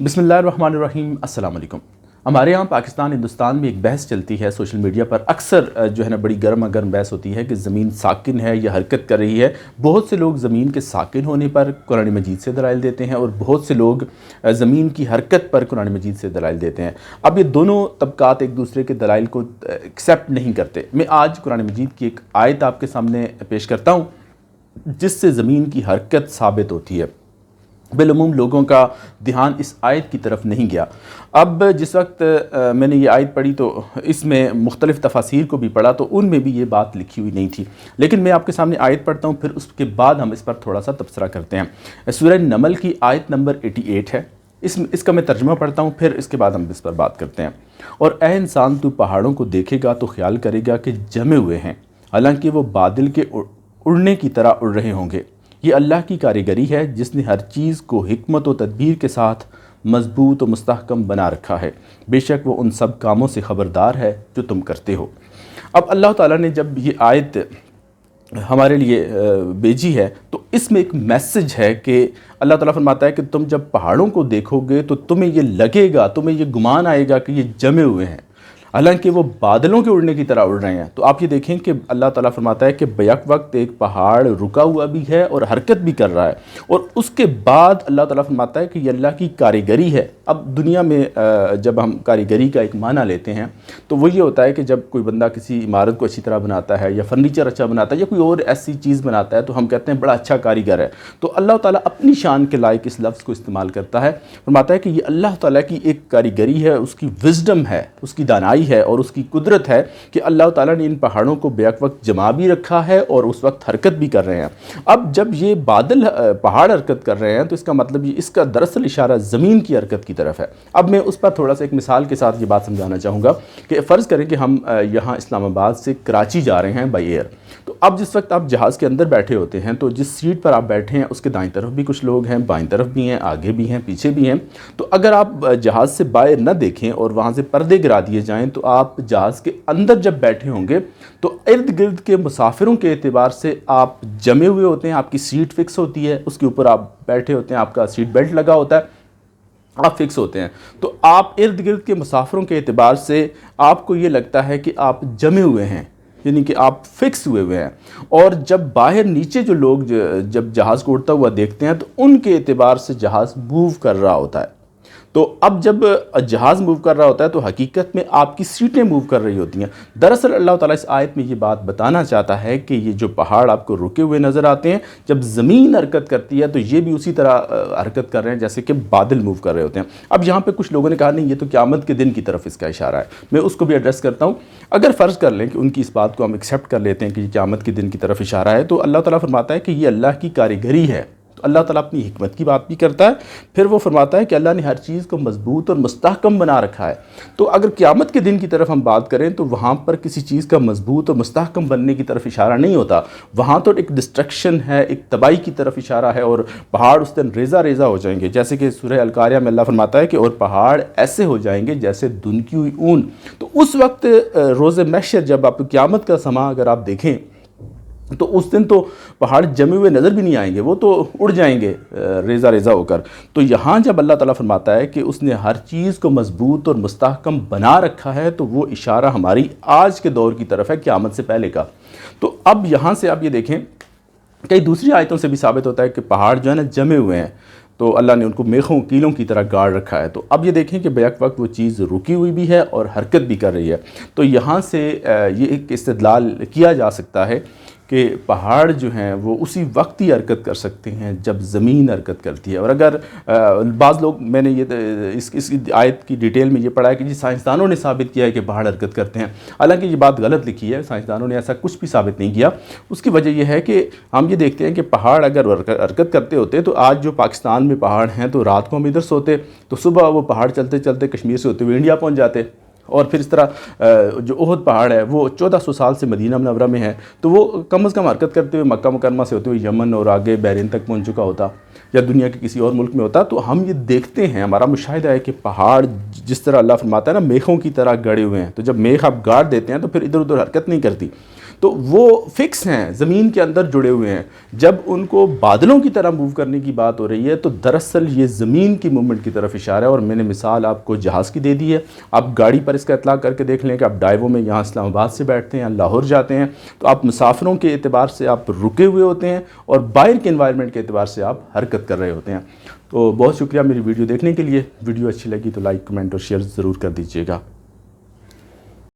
बिस्मिल्लाहिर्रहमानिर्रहीम। अस्सलाम वालेकुम। हमारे यहाँ पाकिस्तान हिंदुस्तान में एक बहस चलती है सोशल मीडिया पर, अक्सर जो है ना बड़ी गर्म बहस होती है कि ज़मीन साकिन है या हरकत कर रही है। बहुत से लोग ज़मीन के साकिन होने पर कुरान मजीद से दलाइल देते हैं और बहुत से लोग ज़मीन की हरकत पर कुरान मजीद से दलाइल देते हैं। अब ये दोनों तबकात एक दूसरे के दलाइल को एक्सेप्ट नहीं करते। मैं आज कुरान मजीद की एक आयत आपके सामने पेश करता हूँ जिससे ज़मीन की हरकत साबित होती है। बिलअमूम लोगों का ध्यान इस आयत की तरफ नहीं गया। अब जिस वक्त मैंने ये आयत पढ़ी तो इसमें मुख्तलिफ़ तफासीर को भी पढ़ा तो उनमें भी ये बात लिखी हुई नहीं थी, लेकिन मैं आपके सामने आयत पढ़ता हूँ, फिर उसके बाद हम इस पर थोड़ा सा तबसरा करते हैं। सूरह नमल की आयत नंबर 88 है। इसका मैं तर्जुमा पढ़ता हूँ, फिर इसके बाद हम इस पर बात करते हैं। और ए इंसान, तू पहाड़ों को देखेगा तो ख्याल करेगा कि जमे हुए हैं, हालांकि वो बादल के उड़ने की तरह उड़ रहे होंगे। ये अल्लाह की कारीगरी है जिसने हर चीज़ को हिकमत व तदबीर के साथ मजबूत व मुस्तहकम बना रखा है। बेशक वो उन सब कामों से ख़बरदार है जो तुम करते हो। अब अल्लाह ताला ने जब ये आयत हमारे लिए भेजी है तो इसमें एक मैसेज है कि अल्लाह ताला फरमाता है कि तुम जब पहाड़ों को देखोगे तो तुम्हें ये लगेगा, तुम्हें ये गुमान आएगा कि ये जमे हुए हैं, हालांकि वो बादलों के उड़ने की तरह उड़ रहे हैं। तो आप ये देखें कि अल्लाह ताला फरमाता है कि बैक वक्त एक पहाड़ रुका हुआ भी है और हरकत भी कर रहा है, और उसके बाद अल्लाह ताला फरमाता है कि ये अल्लाह की कारीगरी है। अब दुनिया में जब हम कारीगरी का एक माना लेते हैं तो वो ये होता है कि जब कोई बंदा किसी इमारत को अच्छी तरह बनाता है या फर्नीचर अच्छा बनाता है या कोई और ऐसी चीज़ बनाता है तो हम कहते हैं बड़ा अच्छा कारीगर है। तो अल्लाह ताला अपनी शान के लायक इस लफ्ज़ को इस्तेमाल करता है, फरमाता है कि ये अल्लाह ताला की एक कारीगरी है, उसकी विज़डम है, उसकी दानाई है और उसकी कुदरत है कि अल्लाह ताला ने इन पहाड़ों को बेक वक्त जमा भी रखा है और उस वक्त हरकत भी कर रहे हैं। अब जब ये बादल पहाड़ हरकत कर रहे हैं तो इसका मतलब ये इसका दरअसल इशारा ज़मीन की हरकत की तरफ है। अब मैं उस पर थोड़ा सा एक मिसाल के साथ ये बात समझाना चाहूँगा कि फ़र्ज़ करें कि हम यहाँ इस्लामाबाद से कराची जा रहे हैं बाई एयर। तो अब जिस वक्त आप जहाज़ के अंदर बैठे होते हैं तो जिस सीट पर आप बैठे हैं उसके दाईं तरफ भी कुछ लोग हैं, बाईं तरफ भी हैं, आगे भी हैं, पीछे भी हैं। तो अगर आप जहाज़ से बाहर न देखें और वहाँ से पर्दे गिरा दिए जाएँ तो आप जहाज़ के अंदर जब बैठे होंगे तो इर्द गिर्द के मुसाफिरों के एतबार से आप जमे हुए होते हैं। आपकी सीट फिक्स होती है, उसके ऊपर आप बैठे होते हैं, आपका सीट बेल्ट लगा होता है, आप फिक्स होते हैं। तो आप इर्द गिर्द के मुसाफिरों के एतबार से आपको ये लगता है कि आप जमे हुए हैं, यानी कि आप फिक्स हुए हैं। और जब बाहर नीचे जो लोग जब जहाज़ को उड़ता हुआ देखते हैं तो उनके एतबार से जहाज़ मूव कर रहा होता है। तो अब जब जहाज़ मूव कर रहा होता है तो हकीकत में आपकी सीटें मूव कर रही होती हैं। दरअसल अल्लाह ताला इस आयत में ये बात बताना चाहता है कि ये जो पहाड़ आपको रुके हुए नज़र आते हैं, जब ज़मीन हरकत करती है तो ये भी उसी तरह हरकत कर रहे हैं जैसे कि बादल मूव कर रहे होते हैं। अब यहाँ पे कुछ लोगों ने कहा नहीं, ये तो क़यामत के दिन की तरफ इसका इशारा है। मैं उसको भी एड्रेस करता हूँ। अगर फ़र्ज़ कर लें कि उनकी इस बात को हम एक्सेप्ट कर लेते हैं कि क़यामत के दिन की तरफ इशारा है, तो अल्लाह ताला फरमाता है कि ये अल्लाह की कारीगरी है। अल्लाह ताला अपनी हिकमत की बात भी करता है, फिर वो फरमाता है कि अल्लाह ने हर चीज़ को मजबूत और मुस्तहकम बना रखा है। तो अगर क़यामत के दिन की तरफ हम बात करें तो वहाँ पर किसी चीज़ का मजबूत और मुस्तहकम बनने की तरफ इशारा नहीं होता, वहाँ तो एक डिस्ट्रक्शन है, एक तबाही की तरफ इशारा है और पहाड़ उस दिन रेज़ा रेज़ा हो जाएंगे। जैसे कि सूरह अल-कारिया में अल्लाह फरमाता है कि और पहाड़ ऐसे हो जाएंगे जैसे धुनकी हुई ऊन। तो उस वक्त रोज़े महशर जब आप क़यामत का समा अगर आप देखें तो उस दिन तो पहाड़ जमे हुए नज़र भी नहीं आएंगे, वो तो उड़ जाएंगे रेज़ा रेज़ा होकर। तो यहाँ जब अल्लाह ताला फरमाता है कि उसने हर चीज़ को मजबूत और मुस्तहकम बना रखा है तो वो इशारा हमारी आज के दौर की तरफ है, क़यामत से पहले का। तो अब यहाँ से आप ये देखें, कई दूसरी आयतों से भी साबित होता है कि पहाड़ जो है ना जमे हुए हैं, तो अल्लाह ने उनको मेखों कीलों की तरह गाड़ रखा है। तो अब ये देखें कि बैक वक्त वो चीज़ रुकी हुई भी है और हरकत भी कर रही है। तो यहाँ से ये एक इस्तेदलाल किया जा सकता है कि पहाड़ जो हैं वो उसी वक्त ही हरकत कर सकते हैं जब ज़मीन हरकत करती है। और अगर बाज़ लोग, मैंने ये इस आयत की डिटेल में ये पढ़ा है कि जी साइंसदानों ने साबित किया है कि पहाड़ हरकत करते हैं, हालांकि ये बात गलत लिखी है। साइंसदानों ने ऐसा कुछ भी साबित नहीं किया। उसकी वजह यह है कि हम ये देखते हैं कि पहाड़ अगर हरकत करते होते तो आज जो पाकिस्तान में पहाड़ हैं तो रात को हम इधर सोते तो सुबह वो पहाड़ चलते चलते कश्मीर से होते हुए इंडिया पहुँच जाते। और फिर इस तरह जो ओहद पहाड़ है वो 1400 साल से मदीना मुनव्वरा में है, तो वो कम से कम हरकत करते हुए मक्का मुकरमा से होते हुए यमन और आगे बहरीन तक पहुंच चुका होता या दुनिया के किसी और मुल्क में होता। तो हम ये देखते हैं, हमारा मुशाहिदा है कि पहाड़ जिस तरह अल्लाह फरमाता है ना मेखों की तरह गड़े हुए हैं, तो जब मेख आप गाड़ देते हैं तो फिर इधर उधर हरकत नहीं करती। تو وہ فکس ہیں، زمین کے اندر جڑے ہوئے ہیں. جب ان کو بادلوں کی طرح موو کرنے کی بات ہو رہی ہے تو دراصل یہ زمین کی موومنٹ کی طرف اشارہ ہے. اور میں نے مثال آپ کو جہاز کی دے دی ہے. آپ گاڑی پر اس کا اطلاق کر کے دیکھ لیں کہ آپ ڈائیو میں یہاں اسلام آباد سے بیٹھتے ہیں، لاہور جاتے ہیں، تو آپ مسافروں کے اعتبار سے آپ رکے ہوئے ہوتے ہیں اور باہر کے انوائرمنٹ کے اعتبار سے آپ حرکت کر رہے ہوتے ہیں. تو بہت شکریہ میری ویڈیو دیکھنے کے لیے. ویڈیو اچھی لگی تو لائک، کمنٹ اور شیئر ضرور کر دیجیے گا.